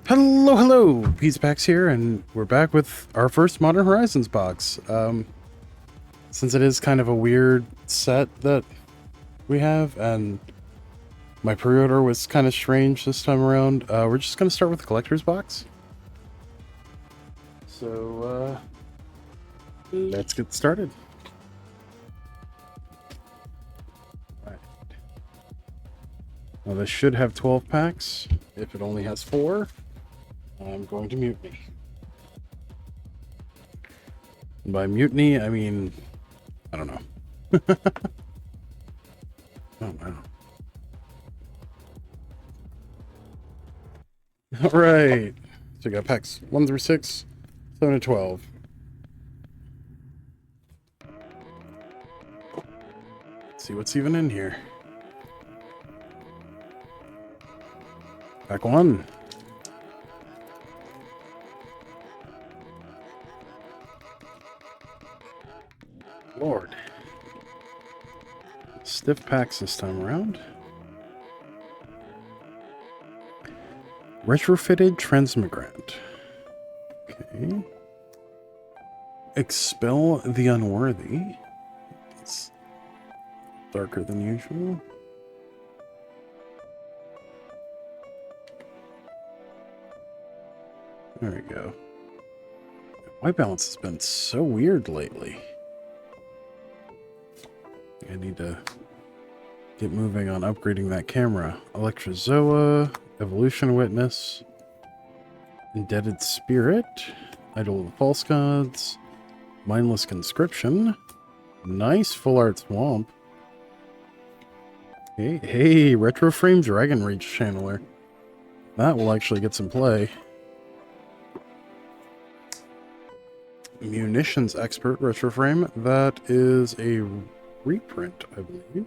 Hello, hello! Packs here, and we're back with our first Modern Horizons box. Since it is kind of a weird set that we have, and my pre-order was kind of strange this time around, we're just going to start with the collector's box. So, let's get started. Alright. Now, this should have 12 packs. If it only has 4, I'm going to mutiny. And by mutiny, I mean, I don't know. Oh, wow. All right. So we got packs 1 through 6, 7 to 12. Let's see what's even in here. Pack 1. Lord. Stiff packs this time around. Retrofitted Transmigrant. Okay. Expel the Unworthy. It's darker than usual. There we go. White balance has been so weird lately. I need to get moving on upgrading that camera. Electrozoa, Evolution Witness, Indebted Spirit, Idol of the False Gods, Mindless Conscription, nice Full Art Swamp. Hey, Retro Frame Dragon Rage Channeler. That will actually get some play. Munitions Expert Retro Frame. That is a reprint, I believe.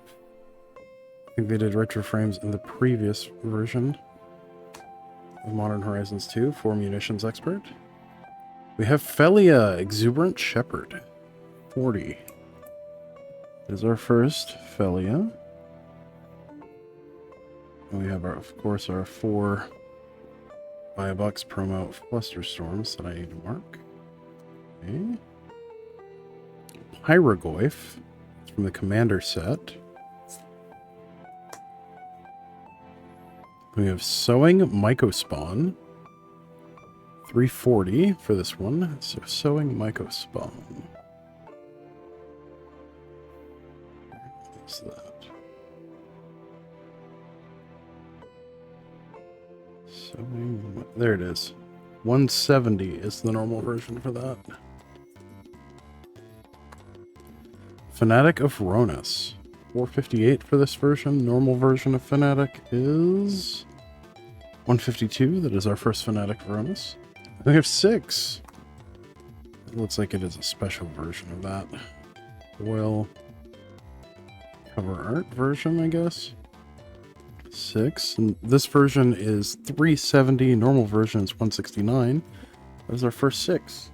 I think they did retro frames in the previous version of Modern Horizons 2 for Munitions Expert. We have Felia, Exuberant Shepherd, 40. Is our first Felia. And we have, of course, our 4 buy a box promo Flusterstorms that I need to mark. Okay. Pyrogoyf from the Commander set. We have Sowing Mycospawn. 340 for this one. So Sowing Mycospawn. What's that? Sowing. There it is. 170 is the normal version for that. Fanatic of Ronus. 458 for this version. Normal version of Fanatic is 152. That is our first Fanatic of Ronus. We have 6. It looks like it is a special version of that. Well, cover art version, I guess. 6. And this version is 370. Normal version is 169. That is our first 6.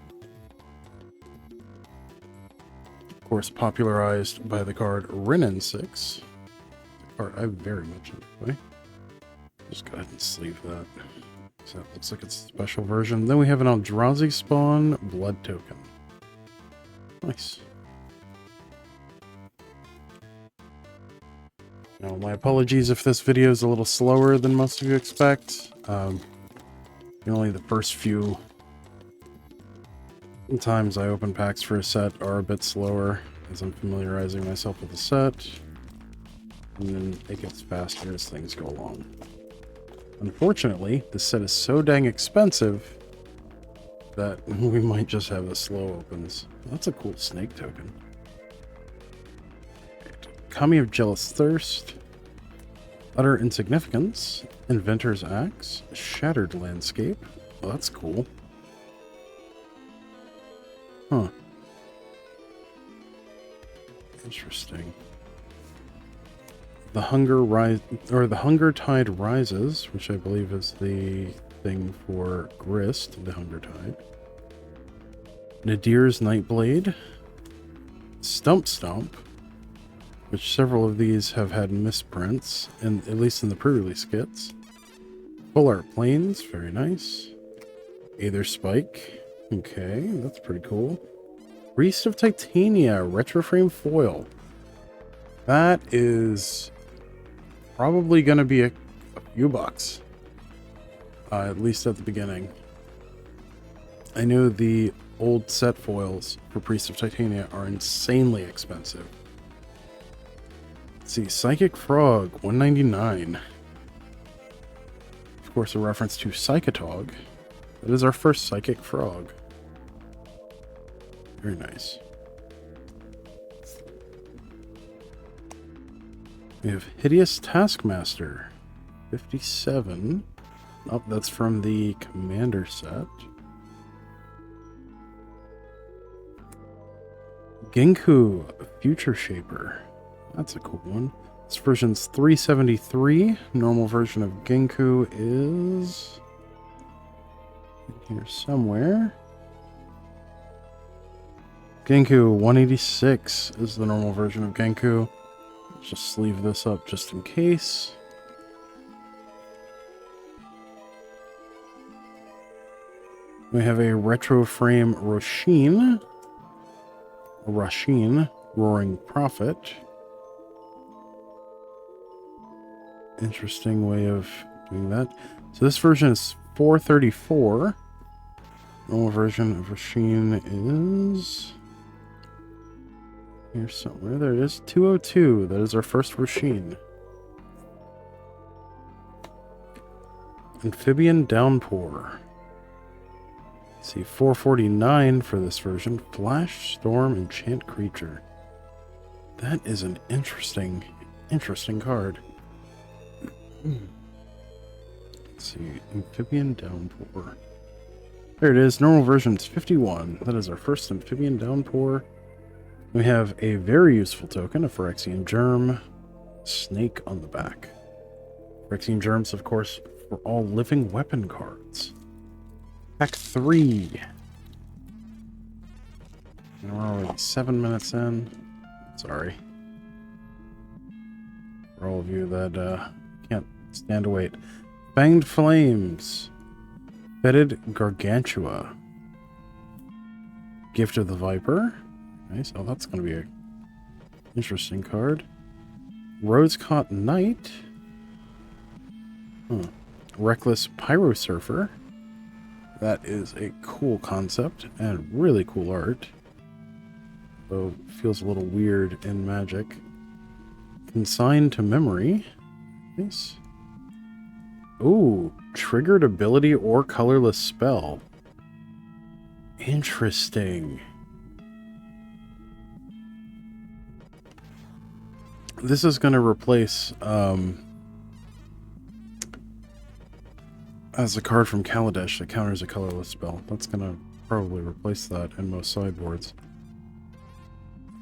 Of course, popularized by the card Renin 6. A card I very much enjoy. Just go ahead and sleeve that. So it looks like it's a special version. Then we have an Eldrazi Spawn Blood Token. Nice. Now, my apologies if this video is a little slower than most of you expect. Only the first few times I open packs for a set are a bit slower as I'm familiarizing myself with the set, and then it gets faster as things go along. Unfortunately, this set is so dang expensive that we might just have the slow opens. That's a cool snake token. Kami of Jealous Thirst, Utter Insignificance, Inventor's Axe, Shattered Landscape. Oh, that's cool. Huh. Interesting. The Hunger Tide Rises, which I believe is the thing for Grist, the Hunger Tide. Nadir's Nightblade. Stump Stomp, which several of these have had misprints, and at least in the pre-release kits. Full art planes, very nice. Aether Spike, okay, that's pretty cool. Priest of Titania, retro frame foil. That is probably going to be a few bucks, at least at the beginning. I know the old set foils for Priest of Titania are insanely expensive. Let's see, Psychic Frog, 199. Of course, a reference to Psychotog. That is our first Psychic Frog. Very nice. We have Hideous Taskmaster, 57. Oh, that's from the Commander set. Genku, Future Shaper. That's a cool one. This version's 373. Normal version of Genku is here somewhere. Genku 186 is the normal version of Genku. Let's just sleeve this up just in case. We have a retro frame Roshin, Roaring Prophet. Interesting way of doing that. So this version is 434. Normal version of Roshin is here somewhere. There it is, 202. That is our first Roshin. Amphibian Downpour. Let's see, 449 for this version. Flash Storm Enchant Creature. That is an interesting card. Let's see, Amphibian Downpour. There it is, normal version's 51. That is our first Amphibian Downpour. We have a very useful token, a Phyrexian Germ, snake on the back. Phyrexian Germs, of course, for all living weapon cards. Pack 3. And we're already 7 minutes in. Sorry. For all of you that can't stand to wait. Fanged Flames. Fetid Gargantua. Gift of the Viper. Nice. Oh, that's going to be an interesting card. Rose-Caught Knight. Reckless Pyro Surfer. That is a cool concept and really cool art. Though it feels a little weird in Magic. Consigned to Memory. Nice. Ooh, triggered ability or colorless spell. Interesting. This is going to replace as a card from Kaladesh that counters a colorless spell. That's going to probably replace that in most sideboards.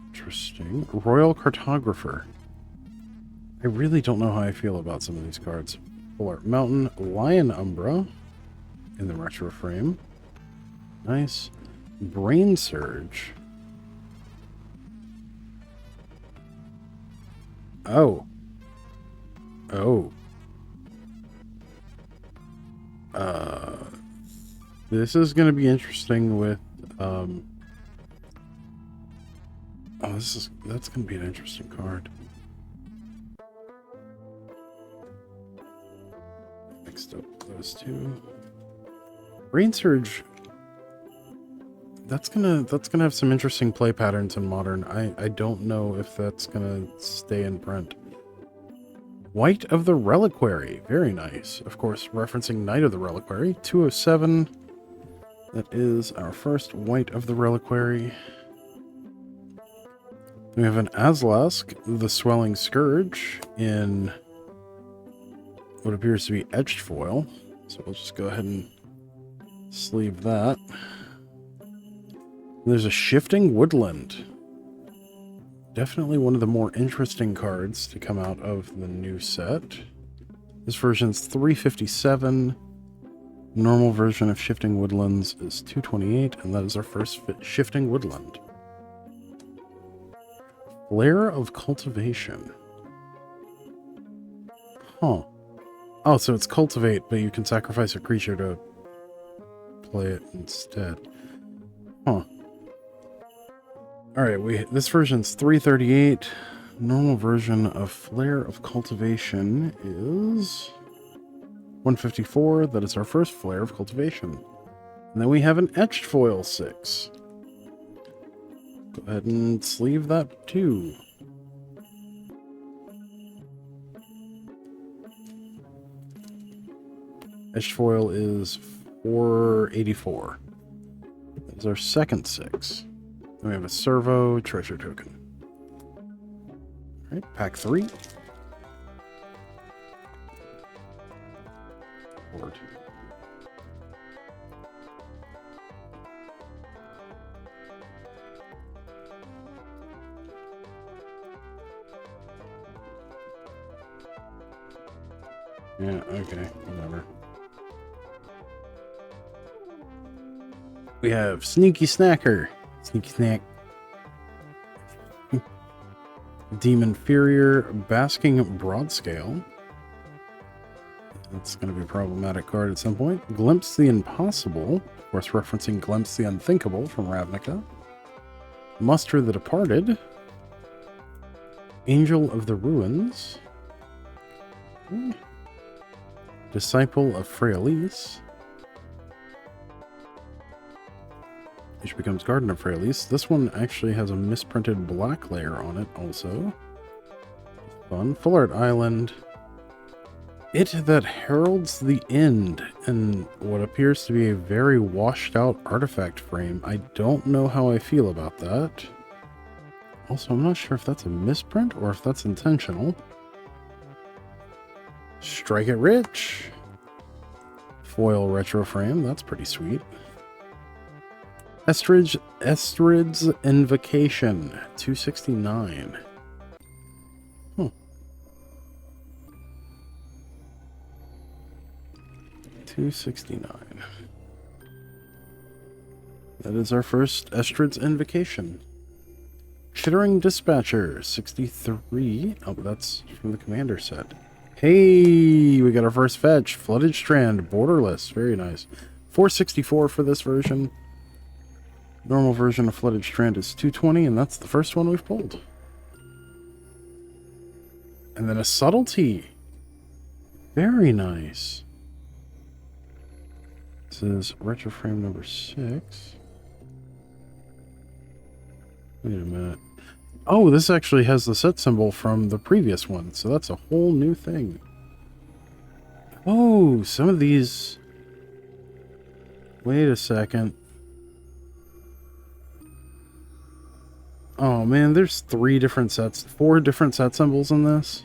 Interesting. Royal Cartographer. I really don't know how I feel about some of these cards. Full Art Mountain, Lion Umbra in the retro frame. Nice. Brain Surge. Oh. This is going to be interesting with, that's going to be an interesting card. Next up, those two. Brain Surge. That's gonna have some interesting play patterns in Modern. I don't know if that's gonna stay in print. White of the Reliquary, very nice. Of course, referencing Knight of the Reliquary, 207. That is our first White of the Reliquary. We have an Azlask, the Swelling Scourge, in what appears to be etched foil. So we'll just go ahead and sleeve that. There's a Shifting Woodland. Definitely one of the more interesting cards to come out of the new set. This version's 357. Normal version of Shifting Woodlands is 228, and that is our first Shifting Woodland. Flare of Cultivation. Huh. Oh, so it's cultivate, but you can sacrifice a creature to play it instead. Huh. Alright, this version's 338. Normal version of Flare of Cultivation is 154. That is our first Flare of Cultivation. And then we have an Etched Foil 6. Go ahead and sleeve that too. Etched Foil is 484. That's our second 6. Then we have a Servo Treasure Token. Alright, pack 3. Board. Yeah, okay, whatever. We have Sneaky Snacker. Sneaky Snack. Demon Furier, Basking Broadscale. That's going to be a problematic card at some point. Glimpse the Impossible. Of course, referencing Glimpse the Unthinkable from Ravnica. Muster the Departed. Angel of the Ruins. Disciple of Freyalise. Which becomes Garden of Freyalise. This one actually has a misprinted black layer on it also. Fun. Full Art Island. It that heralds the end in what appears to be a very washed out artifact frame. I don't know how I feel about that. Also, I'm not sure if that's a misprint or if that's intentional. Strike It Rich. Foil retro frame. That's pretty sweet. Estrid's Invocation, 269. Huh. 269. That is our first Estrid's Invocation. Chittering Dispatcher, 63. Oh, that's from the Commander set. Hey, we got our first fetch. Flooded Strand, borderless. Very nice. 464 for this version. Normal version of Flooded Strand is 220, and that's the first one we've pulled. And then a Subtlety. Very nice. This is retro frame number 6. Wait a minute. Oh, this actually has the set symbol from the previous one, so that's a whole new thing. Oh, some of these... Wait a second. Oh man, there's 4 different set symbols in this.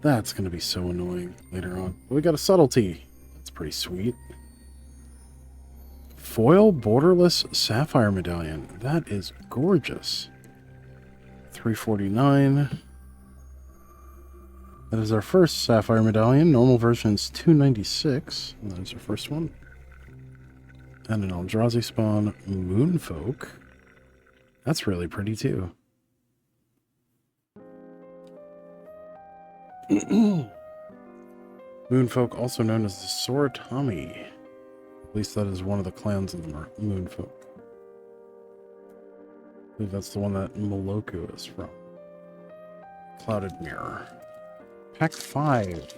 That's going to be so annoying later on. We got a Subtlety. That's pretty sweet. Foil borderless Sapphire Medallion. That is gorgeous. 349. That is our first Sapphire Medallion. Normal version is 296. And that is our first one. And an Eldrazi spawn Moonfolk. That's really pretty too. Moonfolk, also known as the Soratami. At least that is one of the clans of the Moonfolk. I believe that's the one that Moloku is from. Clouded Mirror. Pack 5.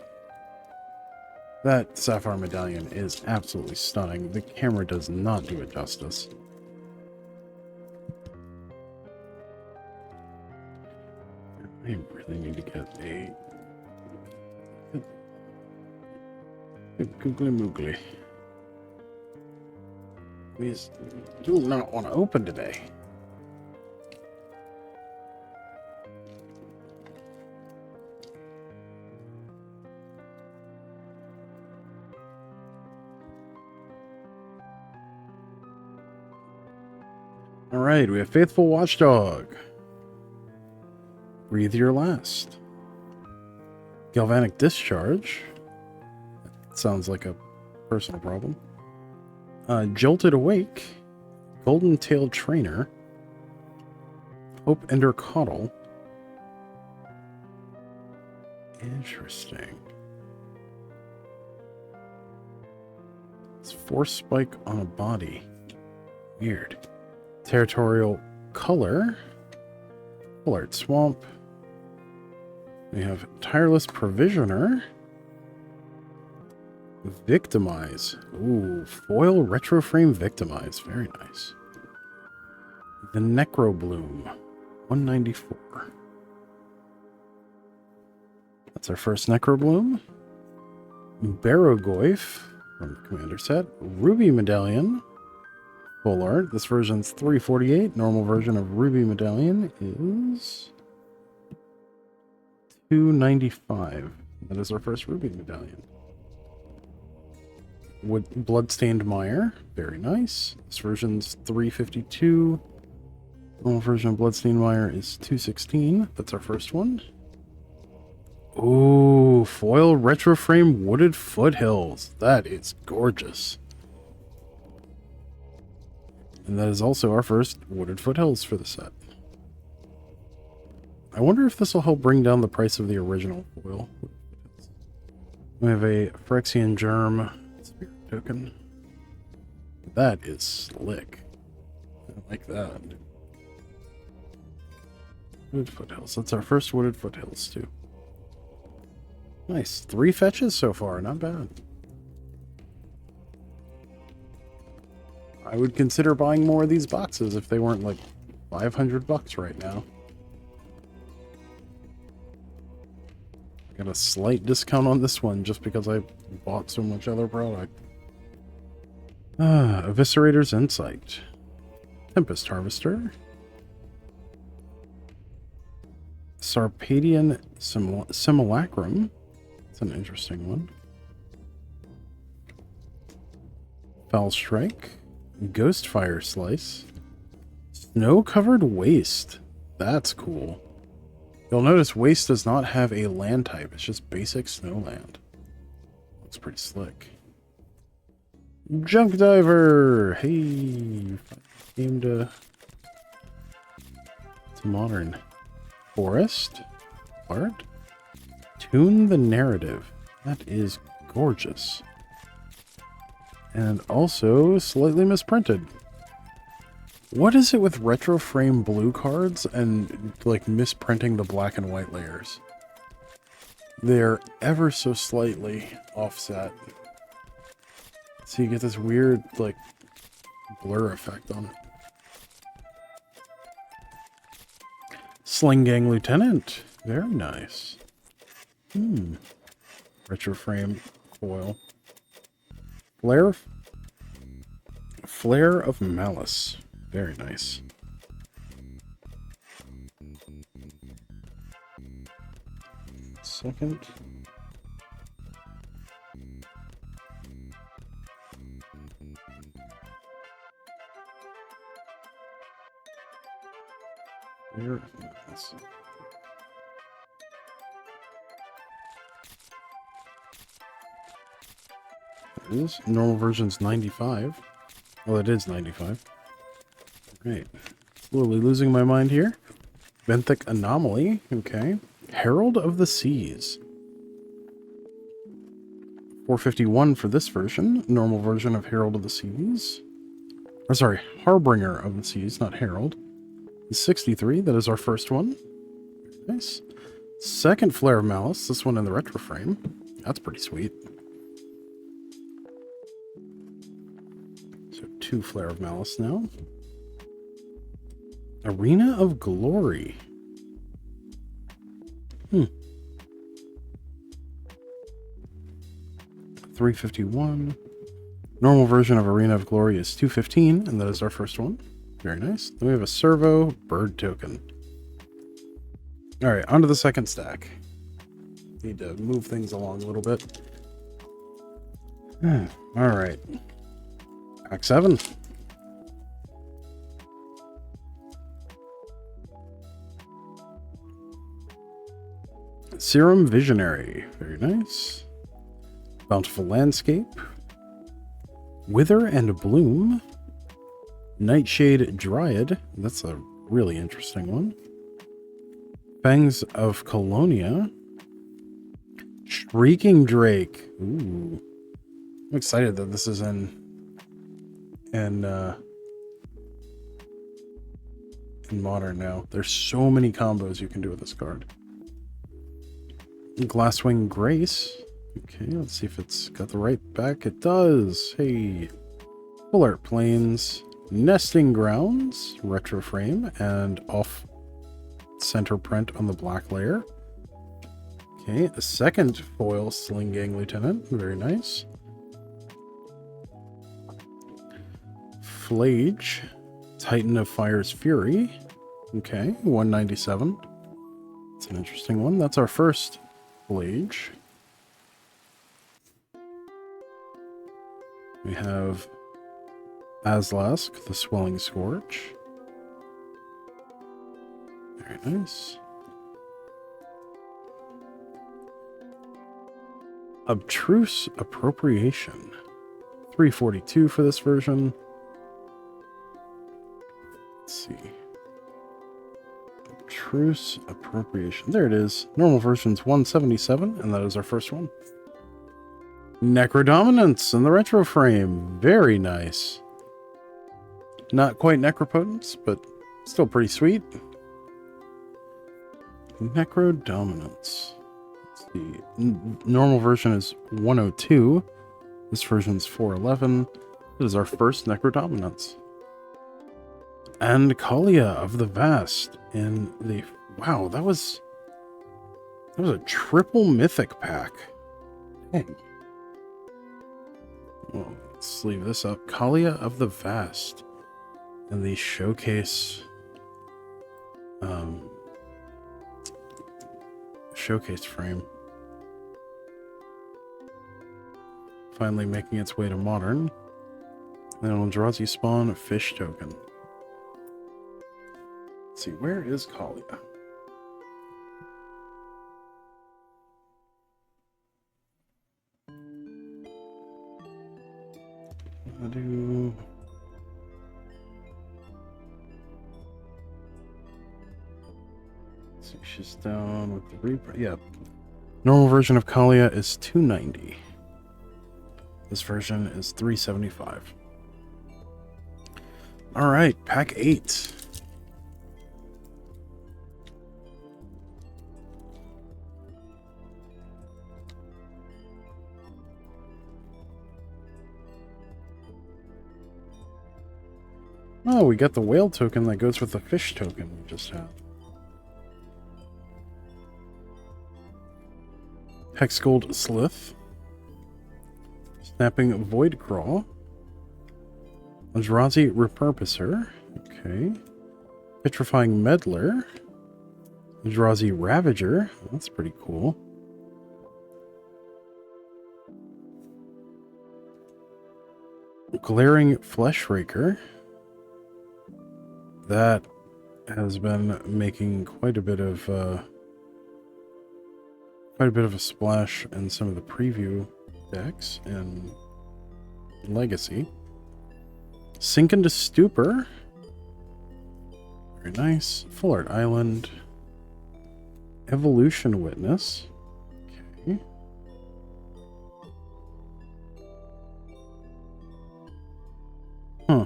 That Sapphire Medallion is absolutely stunning. The camera does not do it justice. I really need to get a googly moogly. These do not want to open today. All right, we have Faithful Watchdog. Breathe Your Last. Galvanic Discharge. That sounds like a personal problem. Jolted Awake. Golden Tailed Trainer. Hope Ender Coddle. Interesting. Force spike on a body. Weird. Territorial color. Full art swamp. We have tireless provisioner. Victimize. Ooh, foil retro frame victimize. Very nice. The Necrobloom. 194. That's our first Necrobloom. Barogoyf from the Commander set. Ruby Medallion. Full art. This version's 348. Normal version of Ruby Medallion is 295. That is our first Ruby Medallion. Bloodstained Mire. Very nice. This version's 352. Normal version of Bloodstained Mire is 216. That's our first one. Ooh, foil retro frame wooded foothills. That is gorgeous. And that is also our first wooded foothills for the set. I wonder if this will help bring down the price of the original foil. We have a Phyrexian Germ spirit token. That is slick. I like that. Wooded foothills. That's our first wooded foothills too. Nice. 3 fetches so far. Not bad. I would consider buying more of these boxes if they weren't like $500 right now. Got a slight discount on this one just because I bought so much other product. Eviscerator's Insight. Tempest Harvester. Sarpadian Simulacrum. That's an interesting one. Foul Strike. Ghostfire Slice. Snow-covered Waste. That's cool. You'll notice Waste does not have a land type. It's just basic snowland. Looks pretty slick. Junk Diver! Hey! Came to modern. Forest. Art. Tune the Narrative. That is gorgeous. And also slightly misprinted. What is it with retro frame blue cards and like misprinting the black and white layers? They're ever so slightly offset. So you get this weird like blur effect on it. Sling Gang Lieutenant. Very nice. Retro frame foil. Flare of Malice. Very nice. Second. Flare of Malice. There it is. Normal version's 95. Well, it is 95. Great. Slowly losing my mind here. Benthic Anomaly. Okay. Herald of the Seas. 451 for this version. Normal version of Herald of the Seas. Or sorry, Harbinger of the Seas, not Herald. 63. That is our first one. Nice. Second Flare of Malice. This one in the retro frame. That's pretty sweet. So 2 Flare of Malice now. Arena of Glory. 351. Normal version of Arena of Glory is 215, and that is our first one. Very nice. Then we have a Servo Bird Token. Alright, on to the second stack. Need to move things along a little bit. Alright. Pack 7. Serum Visionary. Very nice. Bountiful Landscape. Wither and Bloom. Nightshade Dryad. That's a really interesting one. Fangs of Colonia. Shrieking Drake. Ooh. I'm excited that this is in in Modern now. There's so many combos you can do with this card. Glasswing Grace. Okay, let's see if it's got the right back. It does. Hey. Full Art Plains. Nesting Grounds. Retro frame. And off center print on the black layer. Okay, a second foil Sling Gang Lieutenant. Very nice. Flage. Titan of Fire's Fury. Okay, 197. It's an interesting one. That's our first Flage. We have Aslask, the Swelling Scorch. Very nice. Obtruse Appropriation. 342 for this version. Let's see. Obtruse Appropriation. There it is. Normal version's 177, and that is our first one. Necrodominance in the retro frame. Very nice. Not quite Necropotence, but still pretty sweet. Necrodominance. Let's see. Normal version is 102. This version's 411. It is our first Necrodominance. And Kalia of the Vast in the... Wow, that was a triple mythic pack. Dang. Well, let's leave this up. Kalia of the Vast in the showcase frame. Finally making its way to Modern. And on Eldrazi spawn, fish token. Let's see, where is Kalia? Let's see, she's down with the reprint. Yeah. Normal version of Kalia is 290. This version is 375. All right, pack 8. Oh, we got the whale token that goes with the fish token we just had. Hexgold Slith. Snapping Void Crawl. Eldrazi Repurposer. Okay. Petrifying Meddler. Eldrazi Ravager. That's pretty cool. Glaring Fleshraker. That has been making quite a bit of a splash in some of the preview decks and Legacy. Sink into Stupor. Very nice. Full Art Island. Evolution Witness. Okay. Huh.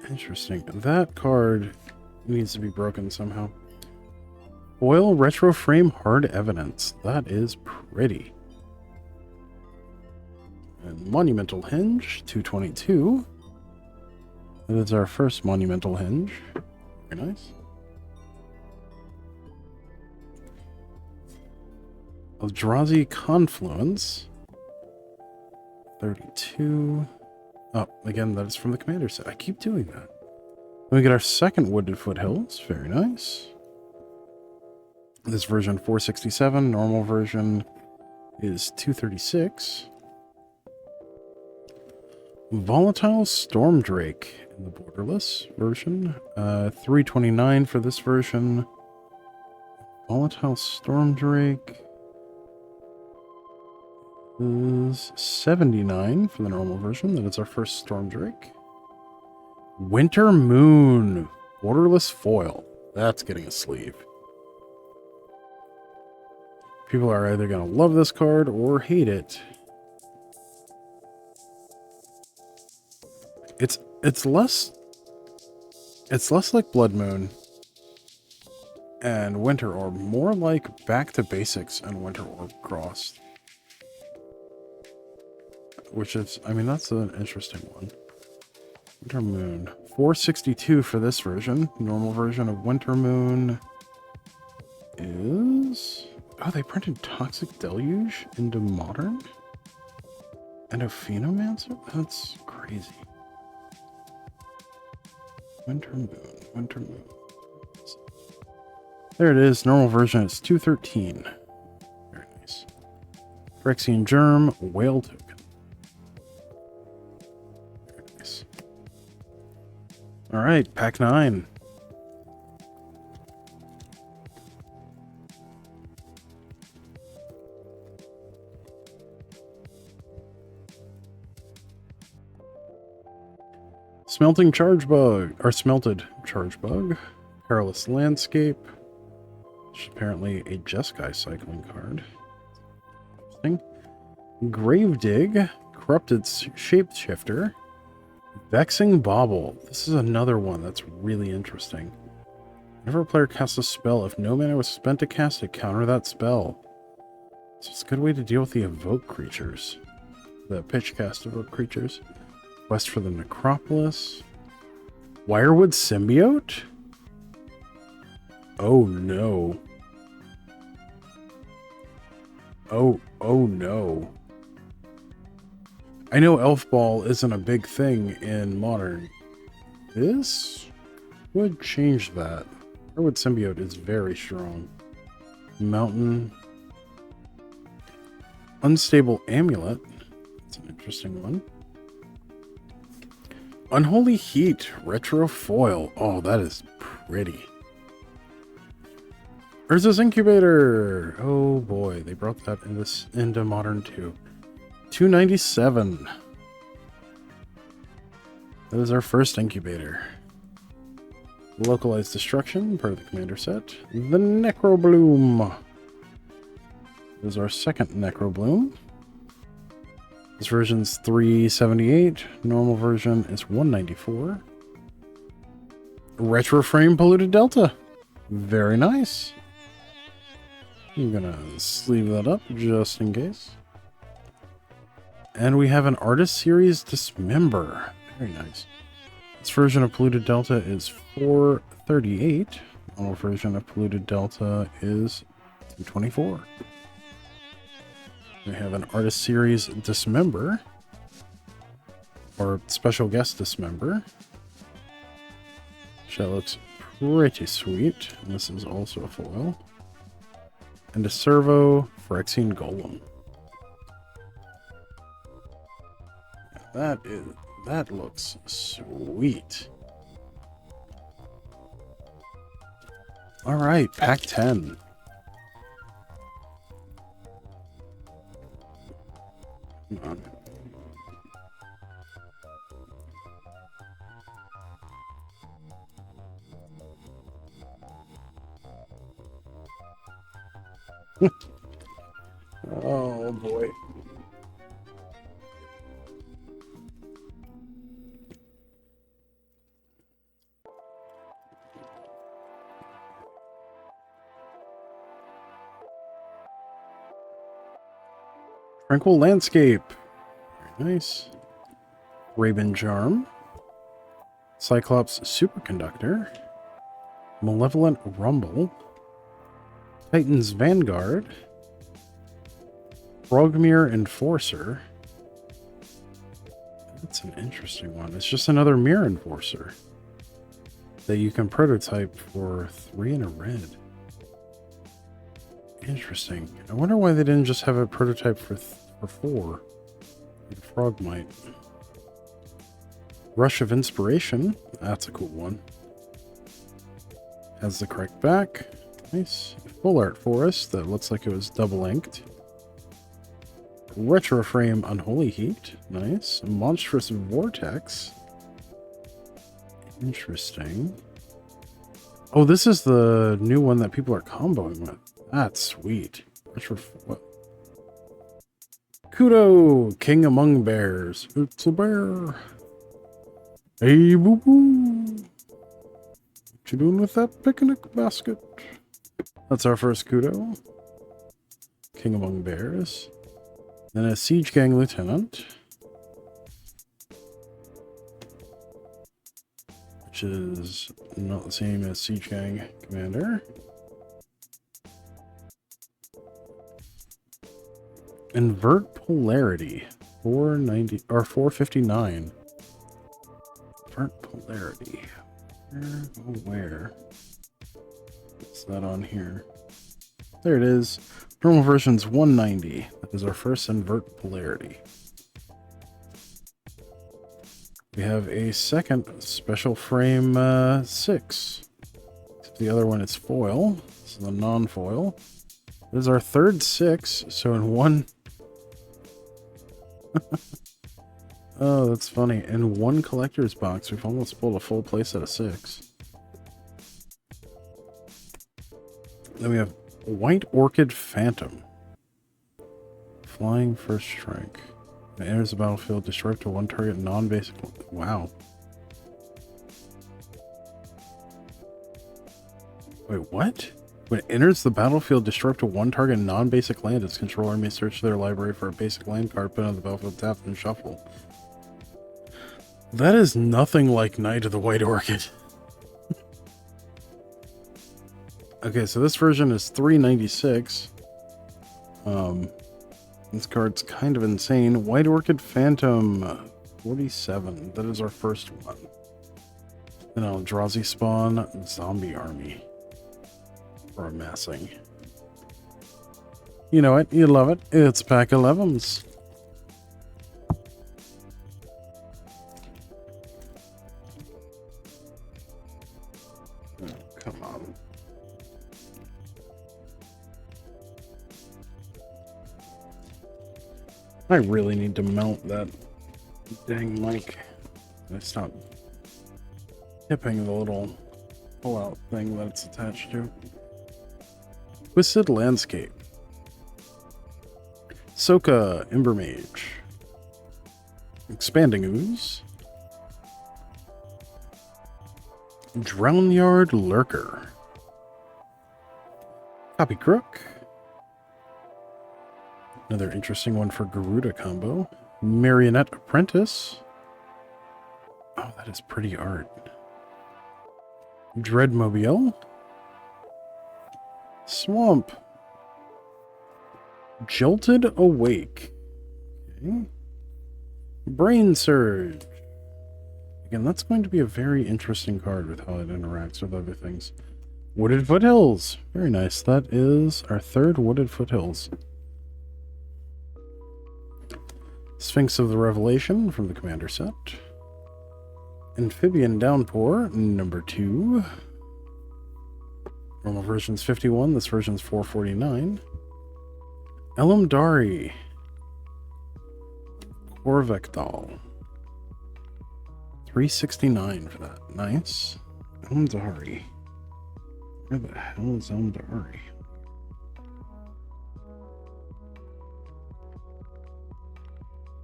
Interesting. That card needs to be broken somehow. Foil Retro Frame Hard Evidence. That is pretty. And Monumental Hinge, 222. That is our first Monumental Hinge. Very nice. Eldrazi Confluence. 32. Oh, again, that is from the Commander set. I keep doing that. Then we get our second Wooded Foothills. Very nice. This version 467. Normal version is 236. Volatile Stormdrake in the Borderless version. 329 for this version. Volatile Stormdrake is 79 for the normal version. That is our first Stormdrake. Winter Moon. Borderless Foil. That's getting a sleeve. People are either going to love this card or hate it. It's less like Blood Moon and Winter Orb, more like Back to Basics and Winter Orb crossed. Which is, I mean, that's an interesting one. Winter Moon. 462 for this version. Normal version of Winter Moon is... Oh, they printed Toxic Deluge into Modern? And a Phenomancer? That's crazy. Winter Moon. There it is. Normal version is 213. Very nice. Phyrexian Germ, Whale Token. Very nice. Alright, pack 9. Smelting Charge Bug, or Smelted Charge Bug. Perilous Landscape. Which is apparently a Jeskai cycling card. Interesting. Gravedig, Corrupted Shapeshifter. Vexing Bauble. This is another one that's really interesting. Whenever a player casts a spell, if no mana was spent to cast it, counter that spell. So it's a good way to deal with the evoke creatures. The pitch cast evoke creatures. Quest for the Necropolis. Wirewood Symbiote? Oh no. Oh no. I know Elf Ball isn't a big thing in Modern. This would change that. Wirewood Symbiote is very strong. Mountain. Unstable Amulet. That's an interesting one. Unholy Heat, Retro Foil. Oh, that is pretty. Urza's Incubator. Oh boy, they brought that into Modern too. 297. That is our first Incubator. Localized Destruction, part of the Commander set. The Necrobloom. This is our second Necrobloom. This version's 378. Normal version is 194. Retro Frame Polluted Delta. Very nice. I'm gonna sleeve that up just in case. And we have an Artist Series Dismember. Very nice. This version of Polluted Delta is 438. Normal version of Polluted Delta is 224. We have an Artist Series Dismember, or Special Guest Dismember. That looks pretty sweet. And this is also a foil. And a Servo Phyrexian Golem. That looks sweet. All right, pack 10. Come on. Oh boy. Tranquil Landscape. Very nice. Raven Charm. Cyclops Superconductor. Malevolent Rumble. Titan's Vanguard. Frogmere Enforcer. That's an interesting one. It's just another Mirror Enforcer that you can prototype for 3 in a red. Interesting. I wonder why they didn't just have a prototype for 4. Like Frogmite. Rush of Inspiration. That's a cool one. Has the correct back. Nice. Full Art Forest that looks like it was double inked. Retro Frame Unholy Heat. Nice. Monstrous Vortex. Interesting. Oh, this is the new one that people are comboing with. That's sweet. What? Kudo, King Among Bears. It's a bear. Hey, boo boo. What you doing with that picnic basket? That's our first Kudo. King among bears. Then a siege gang lieutenant. Which is not the same as siege gang commander. Invert polarity. 490 or 459. Invert polarity. Where? What's that on here? There it is. Normal version's 190. That is our first invert polarity. We have a second special frame 6. The other one is foil. This is the non-foil. This is our third 6. So in one... Oh, that's funny. In one collector's box, we've almost pulled a full playset of 6. Then we have White Orchid Phantom. Flying first strike. When it enters the battlefield, destroy up to one target non-basic... Wow. Wait, what? When it enters the battlefield, destroy up to one target non-basic land. Its controller may search their library for a basic land card, put on the battlefield, tap, and shuffle. That is nothing like Knight of the White Orchid. Okay, so this version is 396. This card's kind of insane. White Orchid Phantom 47. That is our first one. Then Eldrazi Spawn Zombie Army. For amassing. You know it, you love it. It's pack 11s. Oh, come on. I really need to mount that dang mic. I stop tipping the little pull-out thing that it's attached to. Twisted Landscape. Soka Ember Mage. Expanding Ooze. Drownyard Lurker. Copy Crook. Another interesting one for Garuda combo. Marionette Apprentice. Oh, that is pretty art. Dreadmobile. Swamp. Jolted Awake. Okay. Brain Surge. Again, that's going to be a very interesting card with how it interacts with other things. Wooded Foothills. Very nice. That is our third Wooded Foothills. Sphinx of the Revelation from the Commander set. Amphibian Downpour, number 2. Normal version's 51, this version's 449. Elamdari. Corvectol. 369 for that. Nice. Elamdari. Where the hell is Elamdari?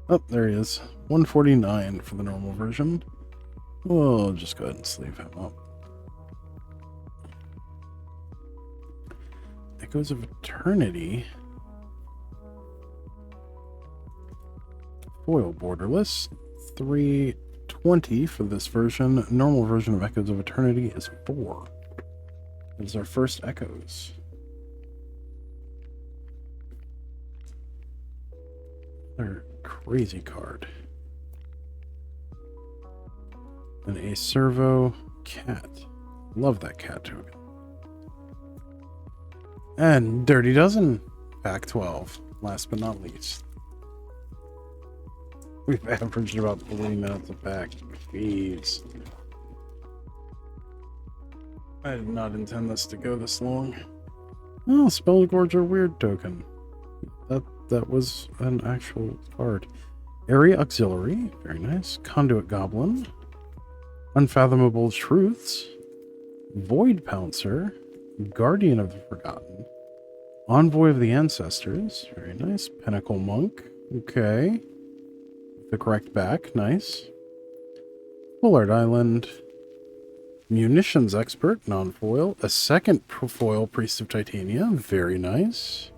Oh, there he is. 149 for the normal version. We'll just go ahead and sleeve him up. Echoes of Eternity. Foil borderless. 320 for this version. Normal version of Echoes of Eternity is 4. That is our first Echoes. Another crazy card. And a Servo Cat. Love that cat token. And Dirty Dozen. Pack 12. Last but not least. We've averaged about 3 minutes a pack. Jeez. I did not intend this to go this long. Oh, Spellgorger Weird token. That was an actual card. Area Auxiliary. Very nice. Conduit Goblin. Unfathomable Truths. Void Pouncer. Guardian of the Forgotten. Envoy of the Ancestors. Very nice. Pinnacle Monk. Okay. The correct back. Nice. Bullard Island. Munitions Expert, non-foil. A second foil Priest of Titania, very nice.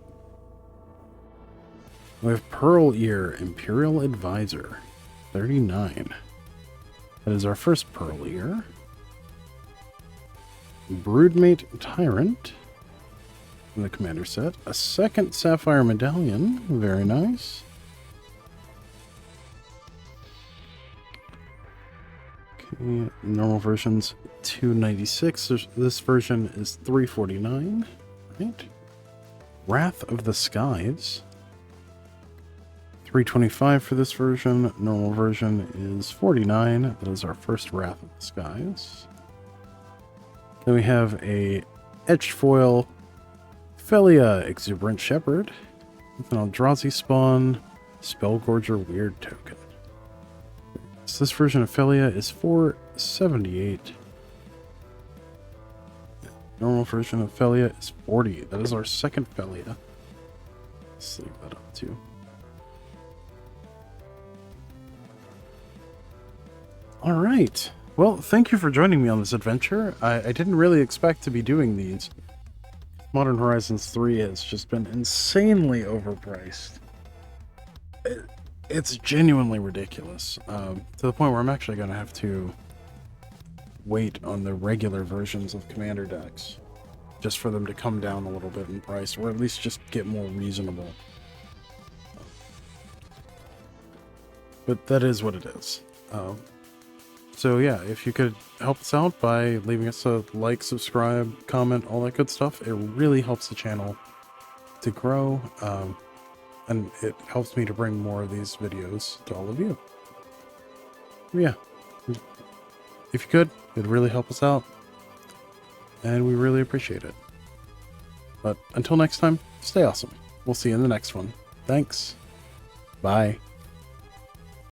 We have Pearl Ear, Imperial Advisor, 39. That is our first Pearl Ear. Broodmate Tyrant in the commander set. A second Sapphire Medallion, very nice. Okay, normal version's 296. This version is 349. Right. Wrath of the Skies. 325 for this version. Normal version is 49. That is our first Wrath of the Skies. Then we have a etched foil Felia Exuberant Shepherd with an Eldrazi spawn Spellgorger Weird token. So this version of Felia is 478. Normal version of Felia is 40. That is our second Felia. Let's leave that up too. All right. Well, thank you for joining me on this adventure. I didn't really expect to be doing these. Modern Horizons 3 has just been insanely overpriced. It's genuinely ridiculous, to the point where I'm actually going to have to wait on the regular versions of Commander decks just for them to come down a little bit in price, or at least just get more reasonable. But that is what it is. So yeah, if you could help us out by leaving us a like, subscribe, comment, all that good stuff, it really helps the channel to grow, and it helps me to bring more of these videos to all of you. Yeah, if you could, it'd really help us out, and we really appreciate it. But until next time, stay awesome. We'll see you in the next one. Thanks. Bye.